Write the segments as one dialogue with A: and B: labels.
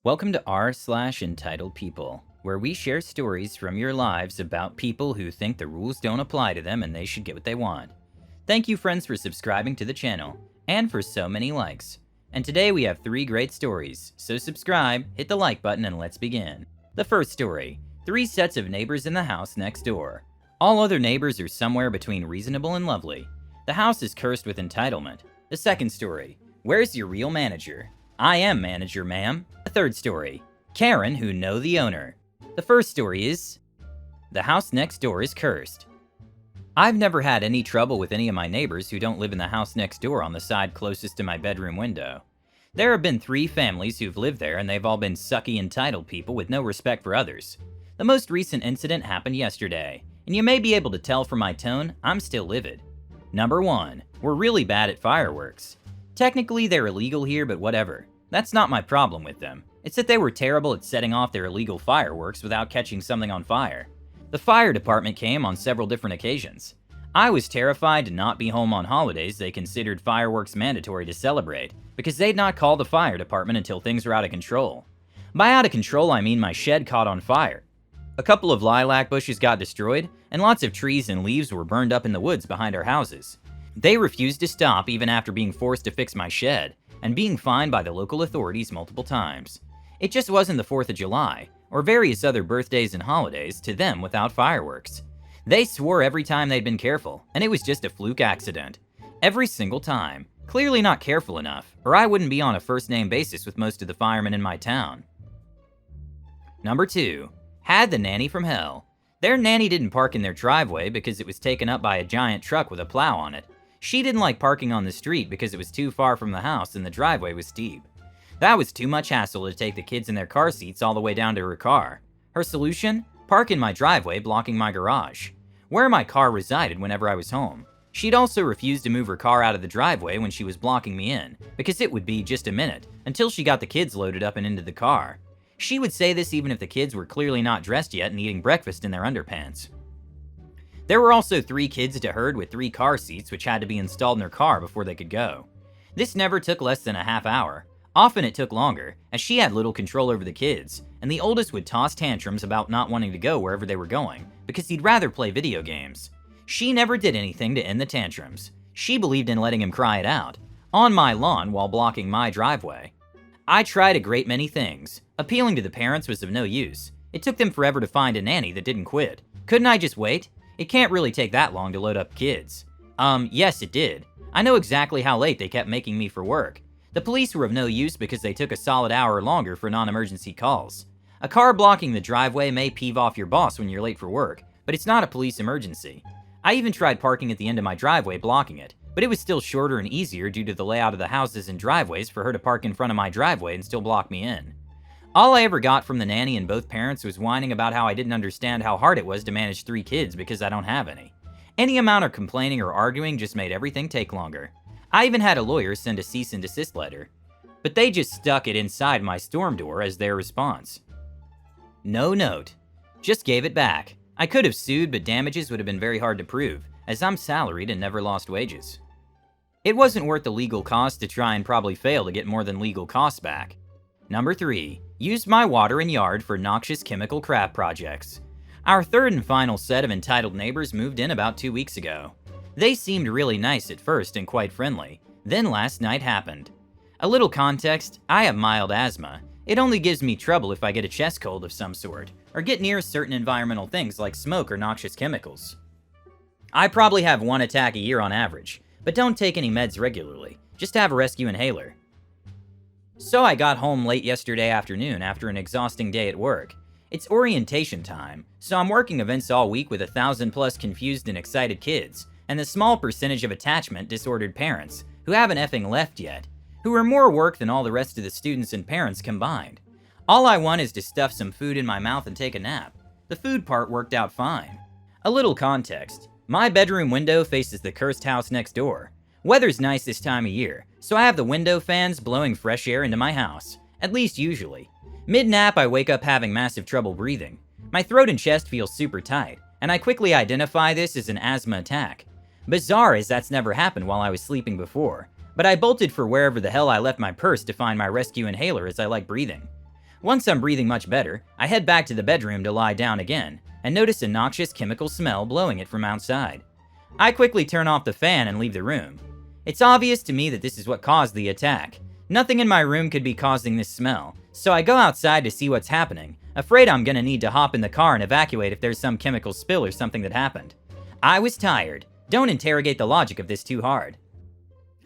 A: Welcome to r/entitled people, where we share stories from your lives about people who think the rules don't apply to them and they should get what they want. Thank you friends for subscribing to the channel, and for so many likes. And today we have 3 great stories, so subscribe, hit the like button, and let's begin. The first story, 3 sets of neighbors in the house next door. All other neighbors are somewhere between reasonable and lovely. The house is cursed with entitlement. The second story, where's your real manager? I am manager, ma'am. The third story, Karen who know the owner. The first story is, the house next door is cursed. I've never had any trouble with any of my neighbors who don't live in the house next door on the side closest to my bedroom window. There have been 3 families who've lived there and they've all been sucky entitled people with no respect for others. The most recent incident happened yesterday, and you may be able to tell from my tone, I'm still livid. Number 1, we're really bad at fireworks. Technically they're illegal here, but whatever. That's not my problem with them. It's that they were terrible at setting off their illegal fireworks without catching something on fire. The fire department came on several different occasions. I was terrified to not be home on holidays they considered fireworks mandatory to celebrate, because they'd not call the fire department until things were out of control. By out of control, I mean my shed caught on fire. A couple of lilac bushes got destroyed, and lots of trees and leaves were burned up in the woods behind our houses. They refused to stop even after being forced to fix my shed, and being fined by the local authorities multiple times. It just wasn't the 4th of July, or various other birthdays and holidays, to them without fireworks. They swore every time they'd been careful, and it was just a fluke accident. Every single time. Clearly not careful enough, or I wouldn't be on a first-name basis with most of the firemen in my town. Number 2. Had the nanny from hell. Their nanny didn't park in their driveway because it was taken up by a giant truck with a plow on it. She didn't like parking on the street because it was too far from the house and the driveway was steep. That was too much hassle to take the kids in their car seats all the way down to her car. Her solution? Park in my driveway blocking my garage, where my car resided whenever I was home. She'd also refuse to move her car out of the driveway when she was blocking me in, because it would be just a minute until she got the kids loaded up and into the car. She would say this even if the kids were clearly not dressed yet and eating breakfast in their underpants. There were also 3 kids to herd with 3 car seats which had to be installed in their car before they could go. This never took less than a half hour. Often it took longer, as she had little control over the kids, and the oldest would toss tantrums about not wanting to go wherever they were going, because he'd rather play video games. She never did anything to end the tantrums. She believed in letting him cry it out, on my lawn while blocking my driveway. I tried a great many things. Appealing to the parents was of no use. It took them forever to find a nanny that didn't quit. Couldn't I just wait? It can't really take that long to load up kids. Yes it did. I know exactly how late they kept making me for work. The police were of no use because they took a solid hour longer for non-emergency calls. A car blocking the driveway may peeve off your boss when you're late for work, but it's not a police emergency. I even tried parking at the end of my driveway blocking it, but it was still shorter and easier due to the layout of the houses and driveways for her to park in front of my driveway and still block me in. All I ever got from the nanny and both parents was whining about how I didn't understand how hard it was to manage 3 kids because I don't have any. Any amount of complaining or arguing just made everything take longer. I even had a lawyer send a cease and desist letter, but they just stuck it inside my storm door as their response. No note. Just gave it back. I could have sued, but damages would have been very hard to prove, as I'm salaried and never lost wages. It wasn't worth the legal cost to try and probably fail to get more than legal costs back. Number 3. Used my water and yard for noxious chemical craft projects. Our third and final set of entitled neighbors moved in about 2 weeks ago. They seemed really nice at first and quite friendly. Then last night happened. A little context, I have mild asthma. It only gives me trouble if I get a chest cold of some sort, or get near certain environmental things like smoke or noxious chemicals. I probably have 1 attack a year on average, but don't take any meds regularly. Just have a rescue inhaler. So I got home late yesterday afternoon after an exhausting day at work. It's orientation time, so I'm working events all week with 1,000+ confused and excited kids, and the small percentage of attachment disordered parents, who haven't effing left yet, who are more work than all the rest of the students and parents combined. All I want is to stuff some food in my mouth and take a nap. The food part worked out fine. A little context. My bedroom window faces the cursed house next door. Weather's nice this time of year, so I have the window fans blowing fresh air into my house, at least usually. Mid-nap, I wake up having massive trouble breathing. My throat and chest feel super tight, and I quickly identify this as an asthma attack. Bizarre as that's never happened while I was sleeping before, but I bolted for wherever the hell I left my purse to find my rescue inhaler as I like breathing. Once I'm breathing much better, I head back to the bedroom to lie down again, and notice a noxious chemical smell blowing it from outside. I quickly turn off the fan and leave the room. It's obvious to me that this is what caused the attack. Nothing in my room could be causing this smell, so I go outside to see what's happening, afraid I'm gonna need to hop in the car and evacuate if there's some chemical spill or something that happened. I was tired. Don't interrogate the logic of this too hard.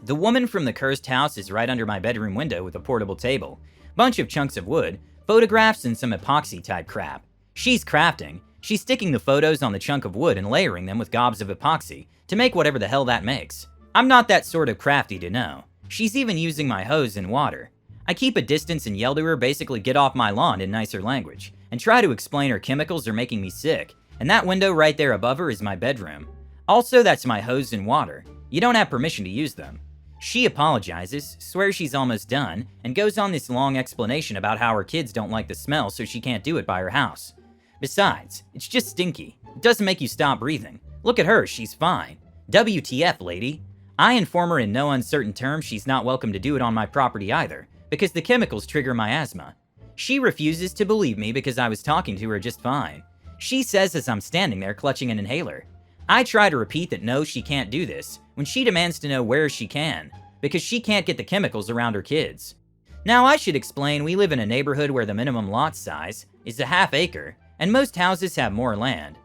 A: The woman from the cursed house is right under my bedroom window with a portable table, bunch of chunks of wood, photographs, and some epoxy type crap. She's crafting. She's sticking the photos on the chunk of wood and layering them with gobs of epoxy to make whatever the hell that makes. I'm not that sort of crafty to know. She's even using my hose and water. I keep a distance and yell to her basically get off my lawn in nicer language, and try to explain her chemicals are making me sick, and that window right there above her is my bedroom. Also, that's my hose and water. You don't have permission to use them. She apologizes, swears she's almost done, and goes on this long explanation about how her kids don't like the smell so she can't do it by her house. Besides, it's just stinky. It doesn't make you stop breathing. Look at her, she's fine. WTF, lady. I inform her in no uncertain terms she's not welcome to do it on my property either, because the chemicals trigger my asthma. She refuses to believe me because I was talking to her just fine. She says as I'm standing there clutching an inhaler. I try to repeat that no, she can't do this, when she demands to know where she can, because she can't get the chemicals around her kids. Now I should explain we live in a neighborhood where the minimum lot size is a half acre, and most houses have more land.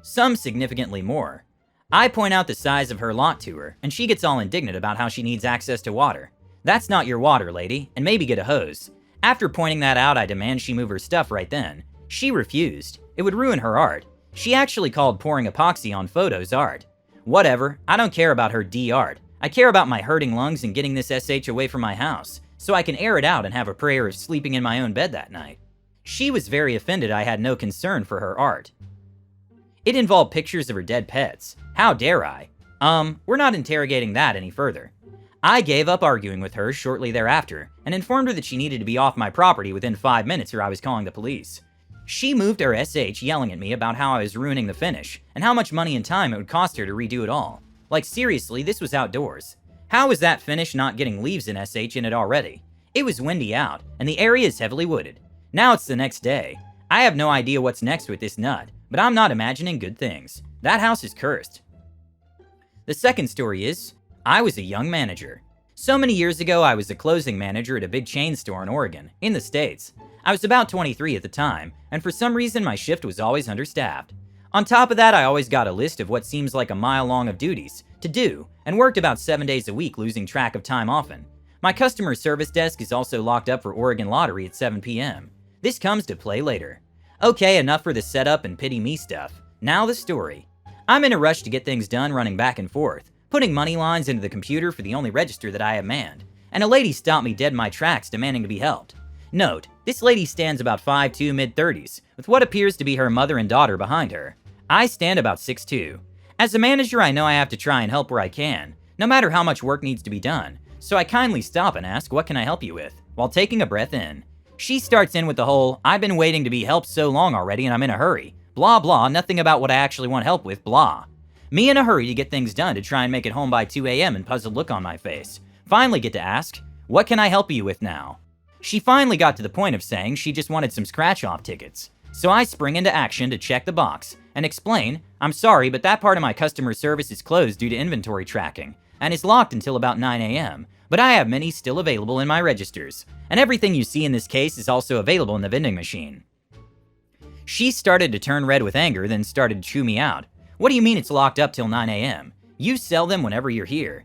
A: Some significantly more. I point out the size of her lot to her, and she gets all indignant about how she needs access to water. That's not your water, lady, and maybe get a hose. After pointing that out, I demand she move her stuff right then. She refused. It would ruin her art. She actually called pouring epoxy on photos art. Whatever, I don't care about her D-art. I care about my hurting lungs and getting this SH away from my house, so I can air it out and have a prayer of sleeping in my own bed that night. She was very offended I had no concern for her art. It involved pictures of her dead pets. How dare I? We're not interrogating that any further. I gave up arguing with her shortly thereafter, and informed her that she needed to be off my property within 5 minutes or I was calling the police. She moved her SH yelling at me about how I was ruining the finish, and how much money and time it would cost her to redo it all. Like seriously, this was outdoors. How is that finish not getting leaves and SH in it already? It was windy out, and the area is heavily wooded. Now it's the next day. I have no idea what's next with this nut, but I'm not imagining good things. That house is cursed. The second story is, I was a young manager. So many years ago, I was a closing manager at a big chain store in Oregon, in the States. I was about 23 at the time, and for some reason my shift was always understaffed. On top of that, I always got a list of what seems like a mile long of duties to do, and worked about 7 days a week, losing track of time often. My customer service desk is also locked up for Oregon Lottery at 7 p.m. This comes to play later. Okay, enough for the setup and pity me stuff. Now the story. I'm in a rush to get things done running back and forth, putting money lines into the computer for the only register that I have manned, and a lady stopped me dead in my tracks demanding to be helped. Note, this lady stands about 5'2", mid-30s, with what appears to be her mother and daughter behind her. I stand about 6'2". As a manager, I know I have to try and help where I can, no matter how much work needs to be done, so I kindly stop and ask, what can I help you with, while taking a breath in. She starts in with the whole, I've been waiting to be helped so long already and I'm in a hurry. Blah blah, nothing about what I actually want help with, blah. Me in a hurry to get things done to try and make it home by 2 a.m. and puzzled look on my face. Finally get to ask, what can I help you with now? She finally got to the point of saying she just wanted some scratch-off tickets. So I spring into action to check the box and explain, I'm sorry, but that part of my customer service is closed due to inventory tracking and is locked until about 9 a.m., but I have many still available in my registers, and everything you see in this case is also available in the vending machine. She started to turn red with anger, then started to chew me out. What do you mean it's locked up till 9 a.m.? You sell them whenever you're here.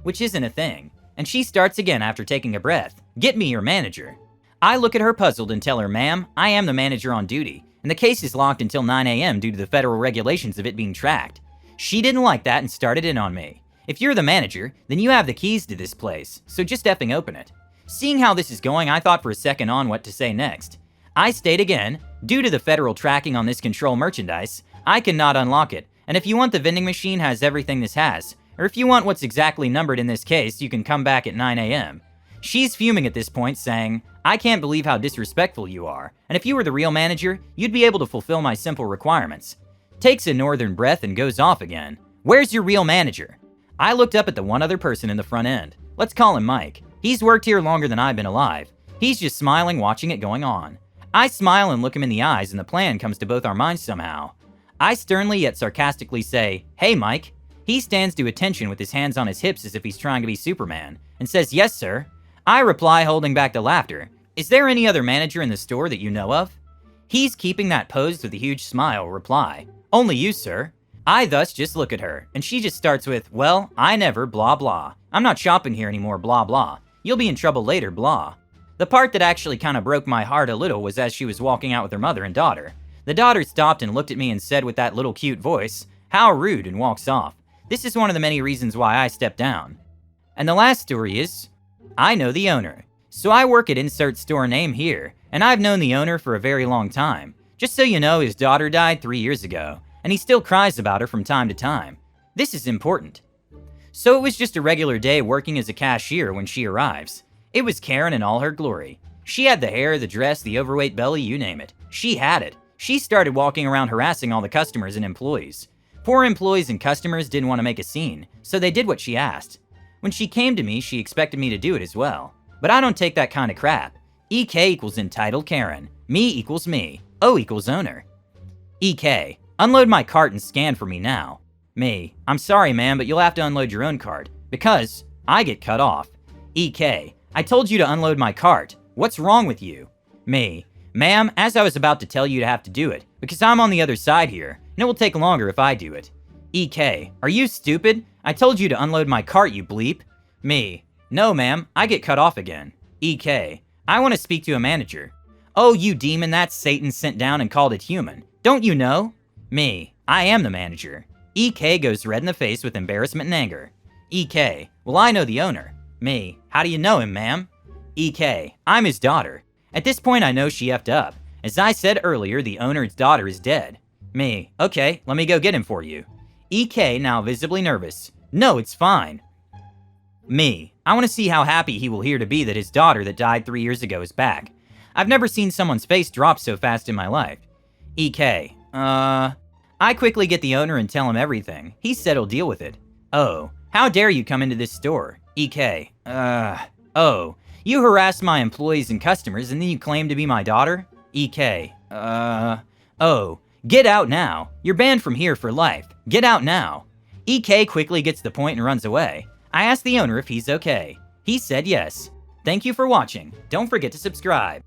A: Which isn't a thing. And she starts again after taking a breath. Get me your manager. I look at her puzzled and tell her, ma'am, I am the manager on duty, and the case is locked until 9 a.m. due to the federal regulations of it being tracked. She didn't like that and started in on me. If you're the manager, then you have the keys to this place, so just effing open it. Seeing how this is going, I thought for a second on what to say next. I state again, due to the federal tracking on this control merchandise, I cannot unlock it, and if you want the vending machine has everything this has, or if you want what's exactly numbered in this case, you can come back at 9 a.m. She's fuming at this point, saying, I can't believe how disrespectful you are, and if you were the real manager, you'd be able to fulfill my simple requirements. Takes a northern breath and goes off again. Where's your real manager? I looked up at the one other person in the front end. Let's call him Mike. He's worked here longer than I've been alive. He's just smiling watching it going on. I smile and look him in the eyes and the plan comes to both our minds somehow. I sternly yet sarcastically say, "Hey Mike." He stands to attention with his hands on his hips as if he's trying to be Superman, and says, "Yes sir." I reply holding back the laughter, "Is there any other manager in the store that you know of?" He's keeping that pose with a huge smile, reply, "Only you sir." I thus just look at her, and she just starts with, "Well, I never, blah blah. I'm not shopping here anymore, blah blah. You'll be in trouble later, blah." The part that actually kinda broke my heart a little was as she was walking out with her mother and daughter. The daughter stopped and looked at me and said with that little cute voice, "How rude," and walks off. This is one of the many reasons why I stepped down. And the last story is, I know the owner. So I work at insert store name here, and I've known the owner for a very long time. Just so you know, his daughter died 3 years ago, and he still cries about her from time to time. This is important. So it was just a regular day working as a cashier when she arrives. It was Karen in all her glory. She had the hair, the dress, the overweight belly, you name it. She had it. She started walking around harassing all the customers and employees. Poor employees and customers didn't want to make a scene, so they did what she asked. When she came to me, she expected me to do it as well. But I don't take that kind of crap. EK equals entitled Karen. Me equals me. O equals owner. EK, unload my cart and scan for me now. Me, I'm sorry ma'am, but you'll have to unload your own cart, because I get cut off. EK, I told you to unload my cart. What's wrong with you? Me, ma'am, as I was about to tell you to have to do it, because I'm on the other side here, and it will take longer if I do it. EK, are you stupid? I told you to unload my cart, you bleep. Me, no ma'am, I get cut off again. EK, I want to speak to a manager. Oh, you demon, that's Satan sent down and called it human. Don't you know? Me, I am the manager. EK goes red in the face with embarrassment and anger. EK, well I know the owner. Me, how do you know him, ma'am? EK, I'm his daughter. At this point I know she effed up. As I said earlier, the owner's daughter is dead. Me, okay, let me go get him for you. EK, now visibly nervous. No, it's fine. Me, I want to see how happy he will hear to be that his daughter that died 3 years ago is back. I've never seen someone's face drop so fast in my life. EK, I quickly get the owner and tell him everything. He said he'll deal with it. Oh, how dare you come into this store? EK, oh, you harass my employees and customers and then you claim to be my daughter? EK, oh, get out now. You're banned from here for life. Get out now. EK quickly gets the point and runs away. I asked the owner if he's okay. He said yes. Thank you for watching. Don't forget to subscribe.